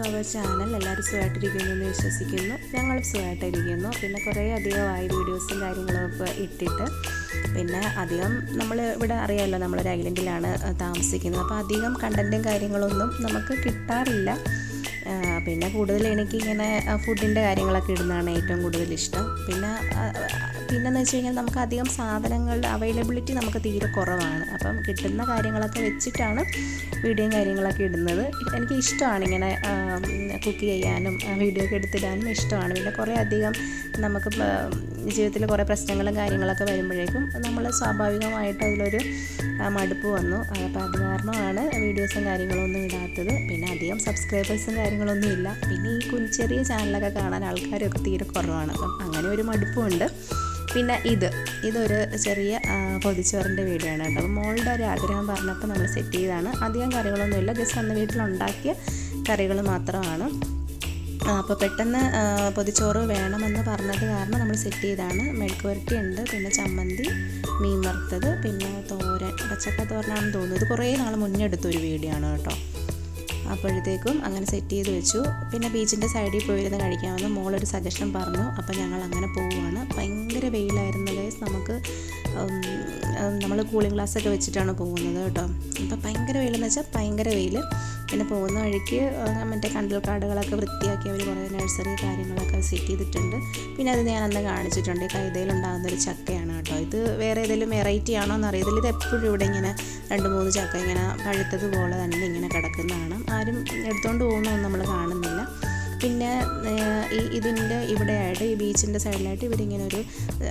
Our channel. എല്ലാവരും സുഖമായിട്ടിരിക്കുന്നു എന്ന് വിശ്വസിക്കുന്നു. ഞങ്ങൾ സുഖമായിട്ടിരിക്കുന്നു. പിന്നെ കുറേ അധികമായി വീഡിയോസും കാര്യങ്ങളൊക്കെ ഇട്ടിട്ട്. പിന്നെ അധികം നമ്മൾ ഇവിടെ അറിയാമല്ലോ, നമ്മളൊരു ഐലൻഡിലാണ് താമസിക്കുന്നത്. അപ്പോൾ അധികം കണ്ടൻറ്റും കാര്യങ്ങളൊന്നും നമുക്ക് കിട്ടാറില്ല. പിന്നെ കൂടുതൽ എനിക്കിങ്ങനെ ഫുഡിൻ്റെ കാര്യങ്ങളൊക്കെ ഇടുന്നതാണ് ഏറ്റവും കൂടുതൽ ഇഷ്ടം. പിന്നെന്ന് വെച്ച് കഴിഞ്ഞാൽ നമുക്ക് അധികം സാധനങ്ങളുടെ അവൈലബിലിറ്റി നമുക്ക് തീരെ കുറവാണ്. അപ്പം കിട്ടുന്ന കാര്യങ്ങളൊക്കെ വെച്ചിട്ടാണ് വീഡിയോയും കാര്യങ്ങളൊക്കെ ഇടുന്നത്. എനിക്ക് ഇഷ്ടമാണ് ഇങ്ങനെ കുക്ക് ചെയ്യാനും വീഡിയോ ഒക്കെ എടുത്തിടാനും ഇഷ്ടമാണ്. പിന്നെ കുറേ അധികം നമുക്ക് ജീവിതത്തിൽ കുറേ പ്രശ്നങ്ങളും കാര്യങ്ങളൊക്കെ വരുമ്പോഴേക്കും നമ്മൾ സ്വാഭാവികമായിട്ട് അതിലൊരു മടുപ്പ് വന്നു. അപ്പോൾ അത് കാരണമാണ് വീഡിയോസും കാര്യങ്ങളൊന്നും ഇടാത്തത്. പിന്നെ അധികം സബ്സ്ക്രൈബേഴ്സും കാര്യങ്ങളൊന്നും ഇല്ല. പിന്നെ ഈ ചെറിയ ചാനലൊക്കെ കാണാൻ ആൾക്കാരൊക്കെ തീരെ കുറവാണ്. അപ്പം അങ്ങനെ ഒരു മടുപ്പുമുണ്ട്. പിന്നെ ഇതൊരു ചെറിയ പൊതിച്ചോറിൻ്റെ വീഡിയോ ആണ് കേട്ടോ. അപ്പോൾ മോളുടെ ഒരു ആഗ്രഹം പറഞ്ഞപ്പോൾ നമ്മൾ സെറ്റ് ചെയ്തതാണ്. അധികം കറികളൊന്നുമില്ല, ജസ്റ്റ് അന്ന് വീട്ടിലുണ്ടാക്കിയ കറികൾ മാത്രമാണ്. അപ്പോൾ പെട്ടെന്ന് പൊതിച്ചോറ് വേണമെന്ന് പറഞ്ഞത് കാരണം നമ്മൾ സെറ്റ് ചെയ്താണ്. മെഴുക്ക് പുരട്ടി ഉണ്ട്, പിന്നെ ചമ്മന്തി, മീൻ വറുത്തത്, പിന്നെ തോരൻ, പച്ചക്ക തോരനാണെന്ന് തോന്നുന്നു. ഇത് കുറേ നാൾ മുന്നേ എടുത്തൊരു വീഡിയോ ആണ് കേട്ടോ. അപ്പോഴത്തേക്കും അങ്ങനെ സെറ്റ് ചെയ്ത് വെച്ചു. പിന്നെ ബീച്ചിൻ്റെ സൈഡിൽ പോയിരുന്ന് കഴിക്കാമെന്ന് മോളൊരു സജഷൻ പറഞ്ഞു. അപ്പോൾ ഞങ്ങൾ അങ്ങനെ പോവുകയാണ്. ഭയങ്കര വെയിലായിരുന്നു ഗൈസ്. നമ്മൾ കൂളിംഗ് ഗ്ലാസ്സൊക്കെ വെച്ചിട്ടാണ് പോകുന്നത് കേട്ടോ. അപ്പോൾ ഭയങ്കര വെയിലെന്ന് വെച്ചാൽ ഭയങ്കര വെയിൽ. പിന്നെ പോകുന്ന വഴിക്ക് മറ്റേ കണ്ടൽ കാടുകളൊക്കെ വൃത്തിയാക്കി അവർ കുറേ നഴ്സറി കാര്യങ്ങളൊക്കെ സെറ്റ് ചെയ്തിട്ടുണ്ട്. പിന്നെ അത് ഞാൻ അന്ന് കാണിച്ചിട്ടുണ്ട്. കൈതയിലുണ്ടാകുന്നൊരു ചക്കയാണ് കേട്ടോ. ഇത് വേറെ ഏതെങ്കിലും വെറൈറ്റി ആണോ എന്നറിയത്തില്ല. ഇത് എപ്പോഴും ഇവിടെ ഇങ്ങനെ 2-3 ചക്ക ഇങ്ങനെ പഴുത്തതുപോലെ തന്നെ ഇങ്ങനെ കിടക്കുന്നതാണ്. ആരും എടുത്തുകൊണ്ട് പോകുന്നതൊന്നും നമ്മൾ കാണുന്നില്ല. പിന്നെ ഇതിൻ്റെ ഇവിടെയായിട്ട് ഈ ബീച്ചിൻ്റെ സൈഡിലായിട്ട് ഇവരിങ്ങനെ ഒരു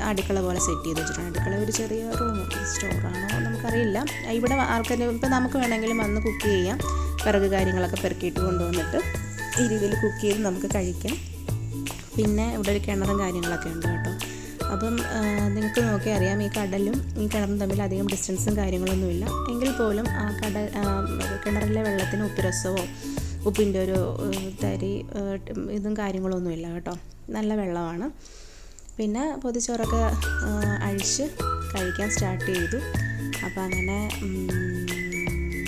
അടുക്കള പോലെ സെറ്റ് ചെയ്ത് വെച്ചിട്ടുണ്ട്. അടുക്കള ഒരു ചെറിയ റൂം സ്റ്റോറാണോ നമുക്കറിയില്ല. ഇവിടെ ആൾക്കാരും ഇപ്പോൾ നമുക്ക് വേണമെങ്കിലും വന്ന് കുക്ക് ചെയ്യാം. വിറക് കാര്യങ്ങളൊക്കെ പെറുക്കിയിട്ട് കൊണ്ടുവന്നിട്ട് ഈ രീതിയിൽ കുക്ക് ചെയ്ത് നമുക്ക് കഴിക്കാം. പിന്നെ ഇവിടെ ഒരു കിണറും കാര്യങ്ങളൊക്കെ ഉണ്ട് കേട്ടോ. അപ്പം നിങ്ങൾക്ക് നോക്കിയാൽ അറിയാം, ഈ കടലും ഈ കിണറും തമ്മിൽ അധികം ഡിസ്റ്റൻസും കാര്യങ്ങളൊന്നുമില്ല. എങ്കിൽ പോലും ആ കിണറിലെ വെള്ളത്തിന് ഉപ്പുരസമോ ഉപ്പിൻ്റെ ഒരു തരി ഇതും കാര്യങ്ങളൊന്നുമില്ല കേട്ടോ. നല്ല വെള്ളമാണ്. പിന്നെ പൊതിച്ചോറൊക്കെ അഴിച്ച് കഴിക്കാൻ സ്റ്റാർട്ട് ചെയ്തു. അപ്പോൾ അങ്ങനെ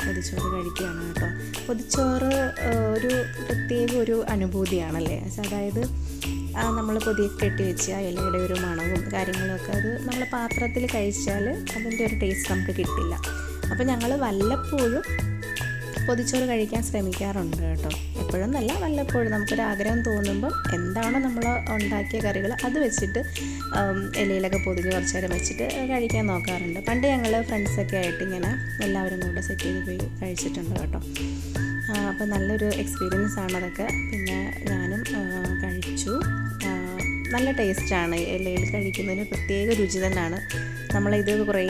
പൊതിച്ചോറ് കഴിക്കുകയാണ് കേട്ടോ. പൊതിച്ചോറ് ഒരു പ്രത്യേക ഒരു അനുഭൂതിയാണല്ലേ. അതായത് നമ്മൾ പൊതിയൊക്കെ കെട്ടി വെച്ച് ആ ഇലയുടെ ഒരു മണവും കാര്യങ്ങളുമൊക്കെ അത് നമ്മൾ പാത്രത്തിൽ കഴിച്ചാൽ അതിൻ്റെ ഒരു ടേസ്റ്റ് നമുക്ക് കിട്ടില്ല. അപ്പോൾ ഞങ്ങൾ വല്ലപ്പോഴും പൊതിച്ചോറ് കഴിക്കാൻ ശ്രമിക്കാറുണ്ട് കേട്ടോ. എപ്പോഴും നല്ല വല്ലപ്പോഴും നമുക്കൊരാഗ്രഹം തോന്നുമ്പം എന്താണോ നമ്മൾ ഉണ്ടാക്കിയ കറികൾ അത് വെച്ചിട്ട് ഇലയിലൊക്കെ പൊതിഞ്ഞ് കുറച്ച് നേരം വെച്ചിട്ട് കഴിക്കാൻ നോക്കാറുണ്ട്. പണ്ട് ഞങ്ങൾ ഫ്രണ്ട്സൊക്കെ ആയിട്ട് ഇങ്ങനെ എല്ലാവരും കൂടെ സെറ്റ് ചെയ്ത് പോയി കഴിച്ചിട്ടുണ്ട് കേട്ടോ. അപ്പോൾ നല്ലൊരു എക്സ്പീരിയൻസ് ആണ് അതൊക്കെ. പിന്നെ ഞാനും കഴിച്ചു. നല്ല ടേസ്റ്റാണ്. ഇലയിൽ കഴിക്കുന്നതിന് പ്രത്യേക രുചി തന്നെയാണ്. നമ്മളിത് കുറേ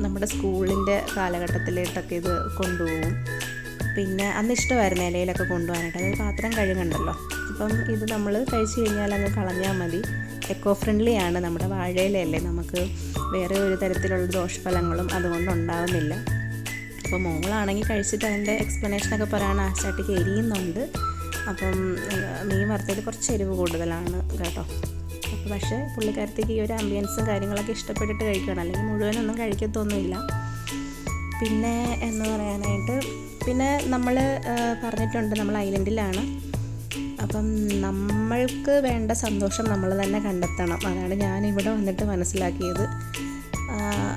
നമ്മുടെ സ്കൂളിൻ്റെ കാലഘട്ടത്തിലേട്ടൊക്കെ ഇത് കൊണ്ടുപോകും. പിന്നെ അന്ന് ഇഷ്ടമായിരുന്നു ഇലയിലൊക്കെ കൊണ്ടുപോകാനായിട്ട്. അതായത് പാത്രം കഴുകണ്ടല്ലോ. അപ്പം ഇത് നമ്മൾ കഴിച്ച് കഴിഞ്ഞാൽ അങ്ങ് കളഞ്ഞാൽ മതി. എക്കോ ഫ്രണ്ട്ലി ആണ്. നമ്മുടെ വാഴയിലല്ലേ, നമുക്ക് വേറെ ഒരു തരത്തിലുള്ള ദോഷഫലങ്ങളും അതുകൊണ്ട് ഉണ്ടാകുന്നില്ല. അപ്പോൾ മോളാണെങ്കിൽ കഴിച്ചിട്ട് അതിൻ്റെ എക്സ്പ്ലനേഷനൊക്കെ പറയാൻ ആശാട്ടിക്ക് എരിയുന്നുണ്ട്. അപ്പം മീൻ വറുത്തതിൽ കുറച്ച് എരിവ് കൂടുതലാണ് കേട്ടോ. അപ്പോൾ പക്ഷേ പുള്ളിക്കാരത്തേക്ക് ഈ ഒരു ആംബിയൻസും കാര്യങ്ങളൊക്കെ ഇഷ്ടപ്പെട്ടിട്ട് കഴിക്കണം, അല്ലെങ്കിൽ മുഴുവനൊന്നും കഴിക്കത്തൊന്നുമില്ല. പിന്നെ എന്ന് പറയാനായിട്ട് പിന്നെ നമ്മൾ പറഞ്ഞിട്ടുണ്ട് നമ്മൾ ഐലൻഡിലാണ്. അപ്പം നമ്മൾക്ക് വേണ്ട സന്തോഷം നമ്മൾ തന്നെ കണ്ടെത്തണം. അതാണ് ഞാനിവിടെ വന്നിട്ട് മനസ്സിലാക്കിയത്.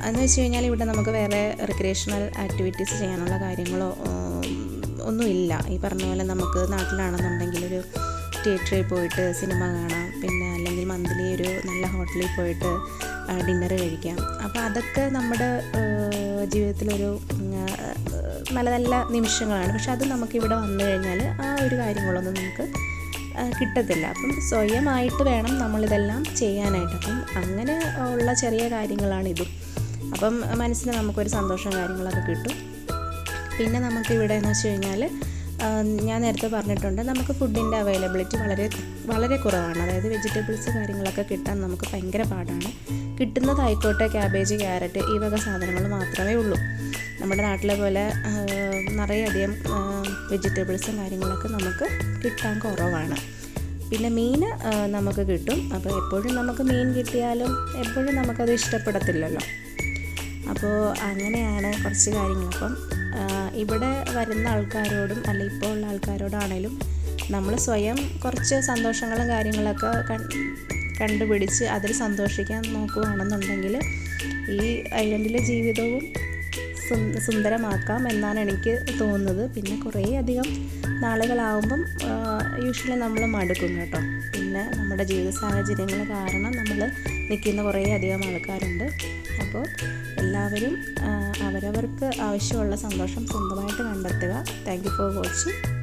എന്ന് വെച്ച് കഴിഞ്ഞാൽ ഇവിടെ നമുക്ക് വേറെ റിക്രിയേഷണൽ ആക്ടിവിറ്റീസ് ചെയ്യാനുള്ള കാര്യങ്ങളോ ഒന്നുമില്ല. ഈ പറഞ്ഞ പോലെ നമുക്ക് നാട്ടിലാണെന്നുണ്ടെങ്കിൽ ഒരു തിയേറ്ററിൽ പോയിട്ട് സിനിമ കാണാം. പിന്നെ അല്ലെങ്കിൽ മന്ത്ലി ഒരു നല്ല ഹോട്ടലിൽ പോയിട്ട് ഡിന്നർ കഴിക്കാം. അപ്പോൾ അതൊക്കെ നമ്മുടെ ജീവിതത്തിലൊരു നല്ല നല്ല നിമിഷങ്ങളാണ്. പക്ഷെ അത് നമുക്കിവിടെ വന്നു കഴിഞ്ഞാൽ ആ ഒരു കാര്യങ്ങളൊന്നും നമുക്ക് കിട്ടത്തില്ല. അപ്പം സ്വയമായിട്ട് വേണം നമ്മളിതെല്ലാം ചെയ്യാനായിട്ട്. അപ്പം അങ്ങനെ ഉള്ള ചെറിയ കാര്യങ്ങളാണിതും. അപ്പം മനസ്സിന് നമുക്കൊരു സന്തോഷം കാര്യങ്ങളൊക്കെ കിട്ടും. പിന്നെ നമുക്കിവിടെ എന്ന് വെച്ച് കഴിഞ്ഞാൽ ഞാൻ നേരത്തെ പറഞ്ഞിട്ടുണ്ട്, നമുക്ക് ഫുഡിൻ്റെ അവൈലബിലിറ്റി വളരെ കുറവാണ്. അതായത് വെജിറ്റബിൾസ് കാര്യങ്ങളൊക്കെ കിട്ടാൻ നമുക്ക് ഭയങ്കര പാടാണ്. കിട്ടുന്നതായിക്കോട്ടെ ക്യാബേജ്, ക്യാരറ്റ് ഈ വക സാധനങ്ങൾ മാത്രമേ ഉള്ളൂ. നമ്മുടെ നാട്ടിലെ പോലെ നിറയെ അധികം വെജിറ്റബിൾസും കാര്യങ്ങളൊക്കെ നമുക്ക് കിട്ടാൻ കുറവാണ്. പിന്നെ മീൻ നമുക്ക് കിട്ടും. അപ്പോൾ എപ്പോഴും നമുക്ക് മീൻ കിട്ടിയാലും എപ്പോഴും നമുക്കത് ഇഷ്ടപ്പെടത്തില്ലല്ലോ. അപ്പോൾ അങ്ങനെയാണ് കുറച്ച് കാര്യങ്ങൾ. അപ്പം ഇവിടെ വരുന്ന ആൾക്കാരോടും അല്ല ഇപ്പോൾ ഉള്ള ആൾക്കാരോടാണേലും നമ്മൾ സ്വയം കുറച്ച് സന്തോഷങ്ങളും കാര്യങ്ങളൊക്കെ കണ്ടുപിടിച്ച് അതിൽ സന്തോഷിക്കാൻ നോക്കുകയാണെന്നുണ്ടെങ്കിൽ ഈ ഐലൻഡിലെ ജീവിതവും സുന്ദരമാക്കാം എന്നാണ് എനിക്ക് തോന്നുന്നത്. പിന്നെ കുറേ അധികം നാളുകളാവുമ്പം യൂഷ്വലി നമ്മൾ മടുക്കും കേട്ടോ. പിന്നെ നമ്മുടെ ജീവിത സാഹചര്യങ്ങൾ കാരണം നമ്മൾ നിൽക്കുന്ന കുറേ അധികം ആൾക്കാരുണ്ട്. അപ്പോൾ എല്ലാവരും അവരവർക്ക് ആവശ്യമുള്ള സന്തോഷം സ്വന്തമായിട്ട് കണ്ടെത്തുക. Thank you for watching.